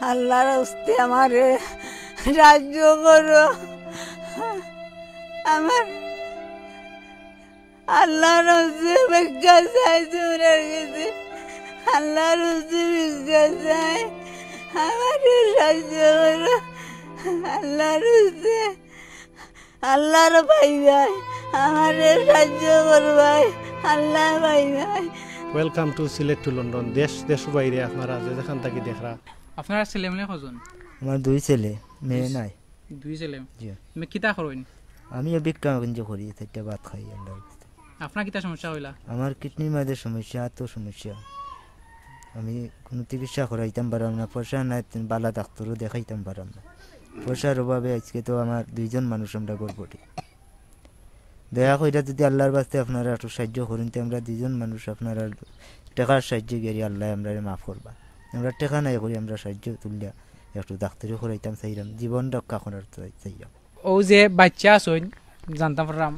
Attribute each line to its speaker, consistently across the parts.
Speaker 1: আল্লাহর হস্তে আমারে সাহায্য করো। আমার আল্লাহর হস্তে ভিক্ষা চাই তোমার কাছে, আল্লাহর হস্তে ভিক্ষা চাই, আমারে সাহায্য করো। আল্লাহর হস্তে আল্লাহর ভাই ভাই আমারে সাহায্য করবাই, আল্লাহ ভাই ভাই।
Speaker 2: Welcome to Sylhet to London. দেশ বাইরে আপনারা যেখান থেকে দেখরা।
Speaker 3: আপনারা ছেলে মেয়ে কজন?
Speaker 4: আমার দুই ছেলে, মেয়ে নাই।
Speaker 3: দুই ছেলে?
Speaker 4: জি।
Speaker 3: তুমি কিতা করেন?
Speaker 4: আমি ভিক্ষা কিন্তু করি, একটা ভাত খাই।
Speaker 3: আপনার কিতা সমস্যা হইলা?
Speaker 4: আমার কিডনির মাঝে সমস্যা, এত সমস্যা, আমি কোনো চিকিৎসা করাইতাম পারলাম না। পয়সা নাই, বালা ডাক্তারও দেখাইতাম পারলাম না। পয়সার অভাবে আজকে তো আমার দুইজন মানুষ আমরা গর্বটি। দয়া কইরা যদি আল্লাহর বাস্তে আপনারা একটু সাহায্য করেন, তো আমরা দুইজন মানুষ আপনারা টাকার সাহায্য গেরি আল্লাহ আমরা মাফ করবা। আমরা টাকা নাই করি, আমরা সাহায্য তুলিয়া একটু ডাক্তারও করাইতাম চাইলাম, জীবন রক্ষা করার চাইলাম।
Speaker 3: ও যে বাচ্চা আছেন জানতাম পারলাম,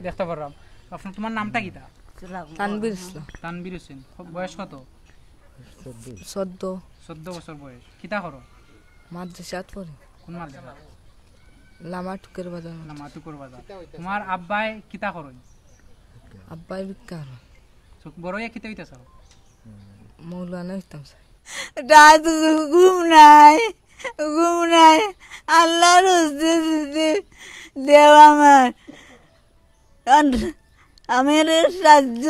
Speaker 3: দেখতে পারলাম। আপনার তোমার নামটা কিতা?
Speaker 1: তানবীর ইসলাম।
Speaker 3: তানবীর হোসেন। বয়স কত? 14 বছর বয়স। কিতা করো?
Speaker 1: মাদ্রাসাত পড়ে।
Speaker 3: কোন মাদ্রাসা?
Speaker 1: লামাটুকের বাজার।
Speaker 3: লামাটুকুর বাজার। তোমার আব্বাই কিতা করেন?
Speaker 1: আব্বাই ভিক্ষা
Speaker 3: বড় হইয়া কিতা হইতাছ?
Speaker 1: মৌলানা হইতাম। রাত ঘুম নাই, আল্লাহর হস্তে দেও আমার। আমার সাহায্য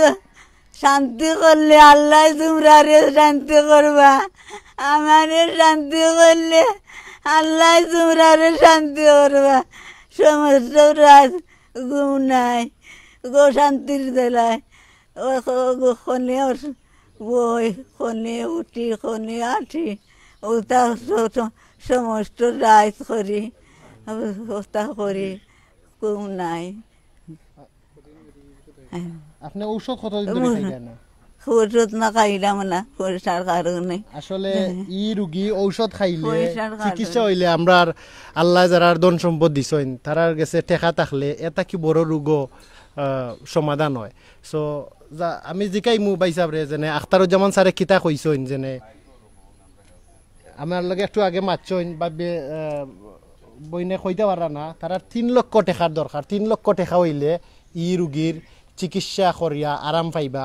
Speaker 1: শান্তি করলে আল্লাহ তোমরা শান্তি করবা, আমার শান্তি করলে আল্লাহ তোমরা শান্তি করবা। সমস্ত রাত ঘুম নাই, গো শান্তির দেলায় খনে বই, খনে উঠি, খনে আঠি, ওটা সমস্ত রাত করি, ওটা করি, ঘুম নাই।
Speaker 2: আপনি ঔষধ কতদিন ধরে খাইলেন না?
Speaker 1: ঔষধ না খাইলাম না পয়সার কারণে।
Speaker 2: আসলে ই রোগী ঔষধ খাইলে,
Speaker 1: পয়সার কারণে।
Speaker 2: চিকিৎসা হইলে আমরা আল্লাহ যারা ধন সম্পদ দিছেন তারার কাছে টেকা থাকলে এটা কি বড় রোগ সমাধান হয়। সো আমি জিকাই মু বাইসাবরে যেনে আখতারুজ্জামান স্যারে কিতা কইছেন, যেনে আমার লগে একটু আগে মাতছেন বা বইনে কইতে পারা না, তারা 3 লক্ষ টাকার দরকার। 3 লক্ষ টাকা হইলে ই রোগীর চিকিৎসা করিয়া আরাম পাইবা।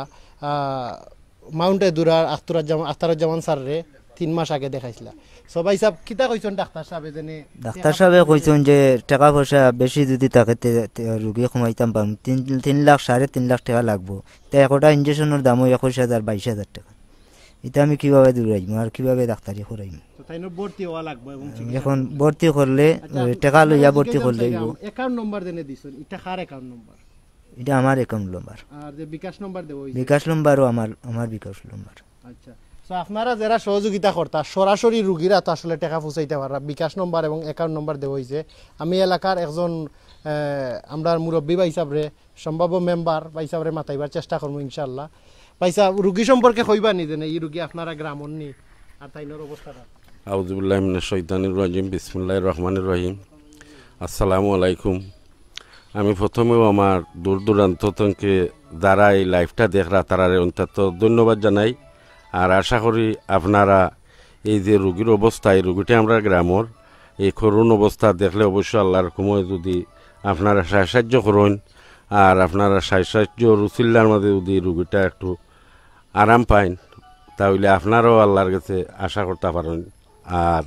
Speaker 2: মাউন্টে দূরার আখতারুজ্জামান স্যাররে 3 মাস আগে দেখাইছিলা। সবাই সাহেব কিতা কইছেন ডাক্তার সাহেব? যেনে
Speaker 4: ডাক্তার সাহেবে কইছেন যে টাকা পয়সা বেশি যদি থাকে রোগী কমাইতাম পারম। 3 লাখ 3.5 লাখ টাকা লাগবো। তো একটা ইঞ্জেকশনের দামও 21,000 22,000 টাকা। এটা আমি কিভাবে দূরাইম আর কিভাবে ডাক্তারি করাইম?
Speaker 2: ভর্তি হওয়া লাগবে।
Speaker 4: এখন ভর্তি করলে টাকা লইয়া ভর্তি করলে
Speaker 2: অ্যাকাউন্ট নম্বর দেনে দিছেন, এটা কার অ্যাকাউন্ট নম্বর?
Speaker 4: এটা আমার অ্যাকাউন্ট নম্বর।
Speaker 2: আর যে বিকাশ নম্বর দেব,
Speaker 4: বিকাশ নম্বরও আমার বিকাশ নম্বর।
Speaker 2: আচ্ছা, সো আপনারা যারা সহযোগিতা করতা সরাসরি রোগীরা তো আসলে টাকা পৌঁছাইতে পারা, বিকাশ নম্বর এবং অ্যাকাউন্ট নম্বর দেওয়া হয়েছে। আমি এলাকার একজন আমরা মুরব্বী বা হিসাবে সম্ভাব্য মেম্বার বা হিসাবে মাতাইবার চেষ্টা করবো ইনশাল্লাহ। পয়সা রোগী সম্পর্কে কইবা নি যে এই রোগী আপনারা গ্রামর নি আর তাইনোর অবস্থাটা?
Speaker 5: আউযুবিল্লাহি মিনাশ শাইতানির রাজিম, বিসমিল্লাহির রহমানির রহিম। আসসালামু আলাইকুম। আমি প্রথমেও আমার দূর দূরান্ত থেকে যারা এই লাইভটা দেখরা তারারে অন্তত ধন্যবাদ জানাই। আর আশা করি আপনারা এই যে রোগীর অবস্থা, এই রোগীটা আমরা গ্রামর এই করুণ অবস্থা দেখলে অবশ্যই আল্লাহর হুকুমে যদি আপনারা সাহায্য করেন আর আপনারা সাহায্য রুসিল্লার মধ্যে যদি রোগীটা একটু আরাম পাইন, তাহলে আপনারাও আল্লাহর কাছে আশা করতে পারেন। আর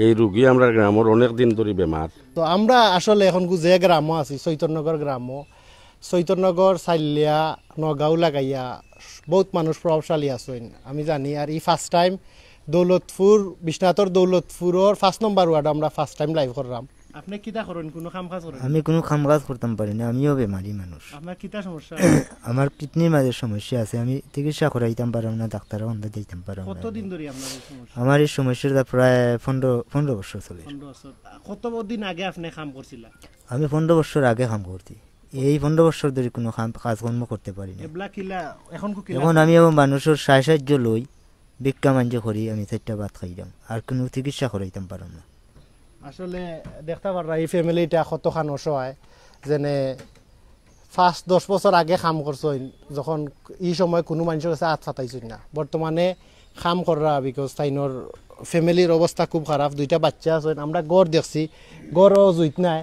Speaker 5: এই রোগী আমরা গ্রামের অনেক দিন ধরে বেমার।
Speaker 2: তো আমরা আসলে এখন যে গ্রামও আছি, চৈতন্যগর গ্রামও, চৈতন্যগর চাইলিয়া নগাঁও লাগাইয়া বহুত মানুষ প্রভাবশালী আছেন আমি জানি। আর এই ফার্স্ট টাইম দৌলতপুর, বিশ্বনাথর দৌলতপুরের 5 নম্বর ওয়ার্ড আমরা ফার্স্ট টাইম লাইভ করলাম। আপনি কিতা করেন? কোনো কাম কাজ করেন?
Speaker 4: আমি কোনো কাম কাজ করতাম পারি না, আমিও বেমারি মানুষ।
Speaker 2: আপনার কিতা সমস্যা?
Speaker 4: আমার কিডনির মাঝে সমস্যা আছে, আমি চিকিৎসা করাইতাম পারলাম না, ডাক্তারও অন্ধ দিতাম পারলাম না।
Speaker 2: কতদিন ধরে আপনার এই সমস্যা?
Speaker 4: আমার এই সমস্যাটা প্রায় 15 বছর চলে।
Speaker 2: 15 বছর। কতদিন আগে আপনি কাম করছিলেন?
Speaker 4: আমি 15 বছর আগে কাম করছি। এই 15 বছর ধরে কোনো কাজকর্ম করতে পারি না। এখন আমি মানুষের সাহায্য লই, ভিক্ষা মাঞ্জ করি, আমি 4টা ভাত খাইলাম, আর কোনো চিকিৎসা করাইতাম পারলাম না।
Speaker 2: আসলে দেখতে পারা এই ফ্যামিলিটা কতখান অসহায়, যেনে 5-10 বছর আগে কাম করছেন, যখন এই সময় কোনো মানুষের কাছে হাত ফাটাইছেন না। বর্তমানে কাম করা বিকজ তাইনোর ফ্যামিলির অবস্থা খুব খারাপ, 2টা বাচ্চা আছে, আমরা গড় দেখছি, গড়ও জুইত নাই।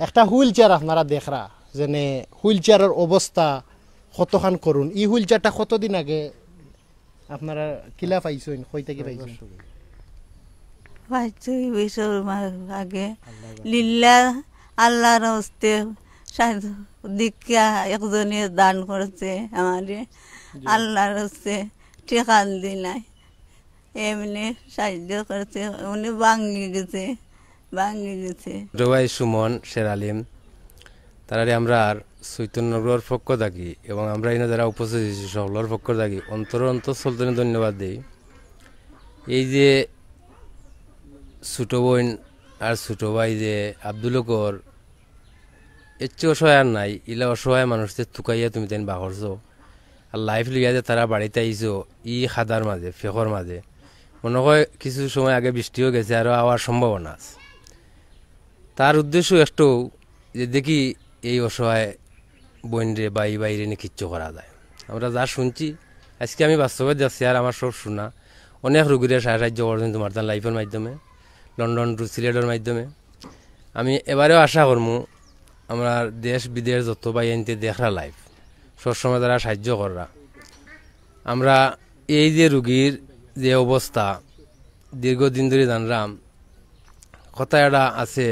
Speaker 2: একটা হুইল চেয়ার আপনারা দেখরা যেনে হুইল চেয়ারের অবস্থা কতখান করুন। ই হুইল চেয়ারটা কতদিন আগে আপনারা কিলা পাইছেন, কই থেকে পাইছেন?
Speaker 1: 5 বছর আগে লিল্লা আল্লাহর হস্তে দীক্ষা একজনে দান করেছে আমাদের, আল্লাহর হস্তে ঠিকান দি নাই, এমনি সাহায্য করেছে, উনি ভাঙ্গি গেছে।
Speaker 6: জবাই সুমন শের আলিম তারারে আমরা আর চৈতন্যগর পক্ষ থাকি এবং আমরা এনে যারা উপস্থিত হয়েছি সকলের পক্ষ থাকি অন্তর চলতনে ধন্যবাদ দিই। এই যে ছোটো বোন আর ছোটো ভাই যে আব্দুলকর এর চেয়ে অসহায় আর নাই, ইলা অসহায় মানুষদের থুকাইয়া তুমি তাই বাহরছ আর লাইফ লিয়া যে তারা বাড়িতে আইছো ই খাদার মাঝে ফেকর মাঝে, মনে হয় কিছু সময় আগে বৃষ্টিও গেছে আরও আওয়ার সম্ভাবনা আছে। তার উদ্দেশ্য একটু যে দেখি এই অসহায় বোনরে বাইরে নিয়ে কিচ্ছু করা যায়। আমরা যা শুনছি আজকে আমি বাস্তবে যাচ্ছি আর আমার সব শোনা অনেক রোগীরা সাহায্য করছেন তোমার তার লাইফের মাধ্যমে, লন্ডন টু সিলেটের মাধ্যমে। আমি এবারেও আশা করবো আমরা দেশ বিদেশ যত বাই আনতে দেখরা লাইফ সবসময় তারা সাহায্য করা। আমরা এই যে রুগীর যে অবস্থা দীর্ঘদিন ধরে জানলাম, কথা এটা আছে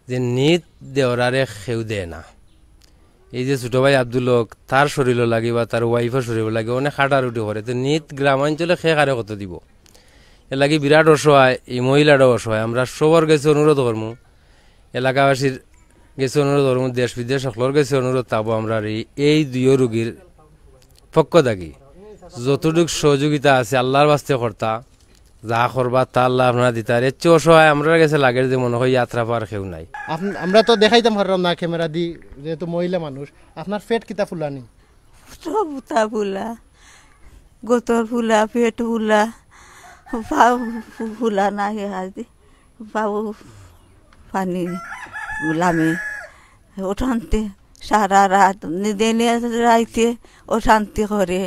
Speaker 6: যে নিত দেওয়ারে খেউ দেয় না। এই যে ছোটো ভাই আব্দুলক তার শরীরও লাগে বা তার ওয়াইফের শরীরও লাগে অনেক হাঁটারুটি করে, তো নিত গ্রামাঞ্চলে খেয়ে কারে কত দিব, এর লাগে বিরাট অসহায়, এই মহিলাটাও অসহায়। আমরা সবার কাছে অনুরোধ করবো, এলাকাবাসীর গেছে অনুরোধ করবো, দেশ বিদেশ সকলের কাছে অনুরোধ পাবো আমরা এই 2 রোগীর পক্ষ থাকি যতটুকু সহযোগিতা আছে আল্লাহর বাস্তে কর্তা যা করবা তা আল্লাহ আপনারা দিতার। এর চেয়ে অসহায় আমরা গেছে লাগে যে মনে হয় যাত্রা পার কেউ নাই।
Speaker 2: আমরা তো দেখাইতাম পারলাম না ক্যামেরা দি, যেহেতু মহিলা মানুষ। আপনার পেট কিতা ফুলানি?
Speaker 1: সব ফুলা, গোতর ফুলা, পেট ফুলা, পাও ফুলা না পাও পানি গুলামে অশান্তি সারা রাত দিনে রাইতে অশান্তি করে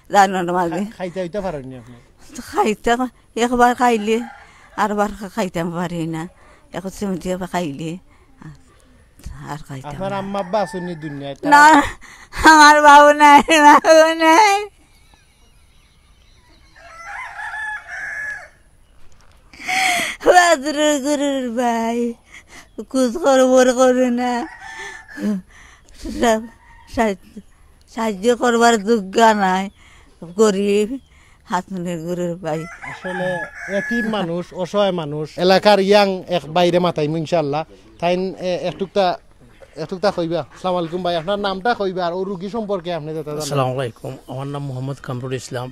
Speaker 1: জানার মাঝে।
Speaker 2: খাইতে হইতে পারেননি আপনি?
Speaker 1: খাইতে একবার খাইলে আরবার খাইতে পারি না, এখন সেমতি খাইলে আর খাইতে।
Speaker 2: আপনার আম্মা আব্বা আসেননি দুনিয়ায়?
Speaker 1: না, আমার বাবু নাই, বাবু নাই। গুরুর ভাই কুচ খবর করে না, সাহায্য করবার যোগ্য নাই, গরিব হাতুনের গুরুর ভাই।
Speaker 2: আসলে একই মানুষ, অসহায় মানুষ। এলাকার ইয়াং এক বাইরে মাথায় ইনশাআল্লাহ তাই একটুকটা কইবা। আসসালামু আলাইকুম ভাই, আপনার নামটা কইবা আর ও রুগী সম্পর্কে আপনি যেটা জানেন।
Speaker 7: আসসালামু আলাইকুম, আমার নাম মোহাম্মদ কামরুল ইসলাম।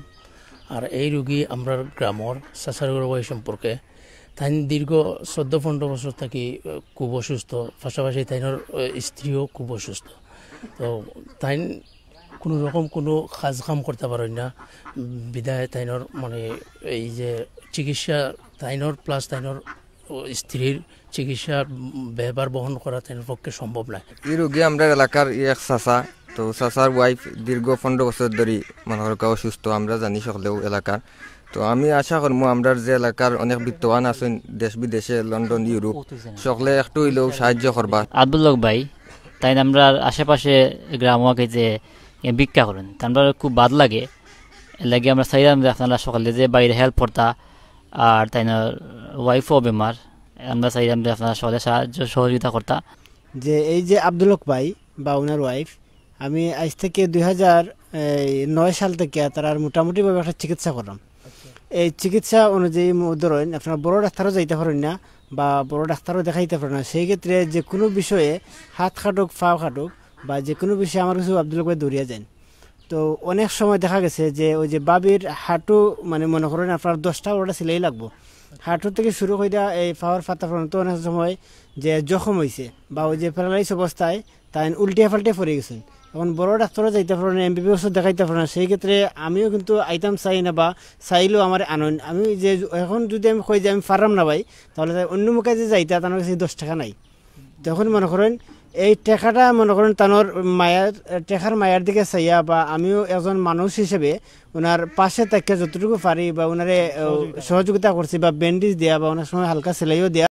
Speaker 7: আর এই রুগী আমরা গ্রামের সাসারগড় বাড়ি সম্পর্কে। তাই দীর্ঘ 14-15 বছর থাকি খুব অসুস্থ, পাশাপাশি তাইনের স্ত্রীও খুব অসুস্থ। তো তাই কোনো রকম কোনো কাজ কাম করতে পারেন না, বিদায় তাইনের মানে এই যে চিকিৎসা তাইনের প্লাস তাইনের স্ত্রীর চিকিৎসা ব্যবহার বহন করা তাইনের পক্ষে সম্ভব নয়।
Speaker 8: এই রোগী আমরা এলাকার এক চাচা, তো চাচার ওয়াইফ দীর্ঘ 15 বছর ধরে মানুষের অসুস্থ, আমরা জানি সকলেও এলাকার। তো আমি আশা করবো আমরা যে এলাকার অনেক বিত্তবান আছেন দেশ বিদেশে, লন্ডন ইউরোপ, সকলে একটু হইলেও সাহায্য করবা।
Speaker 9: আব্দুল্লাহ ভাই তাই আমরা আশেপাশে গ্রামকে যে ভিক্ষা করেন আমরা খুব বাদ লাগে, এর লাগে আমরা চাইলাম যে আপনারা সকালে যে বাইরে হেল্প করতা, আর তাই ওয়াইফও বেমার, আমরা চাইলাম যে আপনারা সকালে সাহায্য সহযোগিতা করতা।
Speaker 10: যে এই যে আব্দুলক ভাই বা ওনার ওয়াইফ, আমি আজ থেকে 2009 সাল থেকে তার মোটামুটিভাবে একটা চিকিৎসা করলাম। এই চিকিৎসা অনুযায়ী ধরেন আপনার বড় ডাক্তারও যাইতে পারেন না বা বড় ডাক্তারও দেখাইতে পারেন না, সেই ক্ষেত্রে যে কোনো বিষয়ে হাত খাটুক পা খাটুক বা যে কোনো বিষয়ে আমার কিছু আব্দুলক ভাই দৌড়িয়ে যান। তো অনেক সময় দেখা গেছে যে ওই যে বাবির হাঁটু মানে মনে করেন আপনার 10টা 12টা সিলাই লাগবো, হাঁটু থেকে শুরু করে দেওয়া এই পাওয়ার ফাতা পর্যন্ত অনেক সময় যে জখম হয়েছে বা ওই যে প্যারালাইস অবস্থায় তাই উল্টিয়া পাল্টে পড়ে গেছেন। এখন বড় ডাক্তারও যাইতে পারেন না, এমবিবিএসও দেখাইতে পারেন না, সেই ক্ষেত্রে আমিও কিন্তু আইতাম চাই না বা চাইলেও আমার আনন্দ। আমি যে এখন যদি আমি কই যে আমি পারলাম না ভাই, তাহলে অন্য মুখে যে যাইতা তার কাছে 10 টাকা নাই। তখন মনে করেন এই টাকাটা মনে করেন তানোর মায়ার টেকার মায়ার দিকে চাইয়া বা আমিও একজন মানুষ হিসেবে ওনার পাশে থেকে যতটুকু পারি বা ওনারে সহযোগিতা করছি বা ব্যান্ডেজ দেওয়া বা ওনার সময় হালকা সেলাইও দেওয়া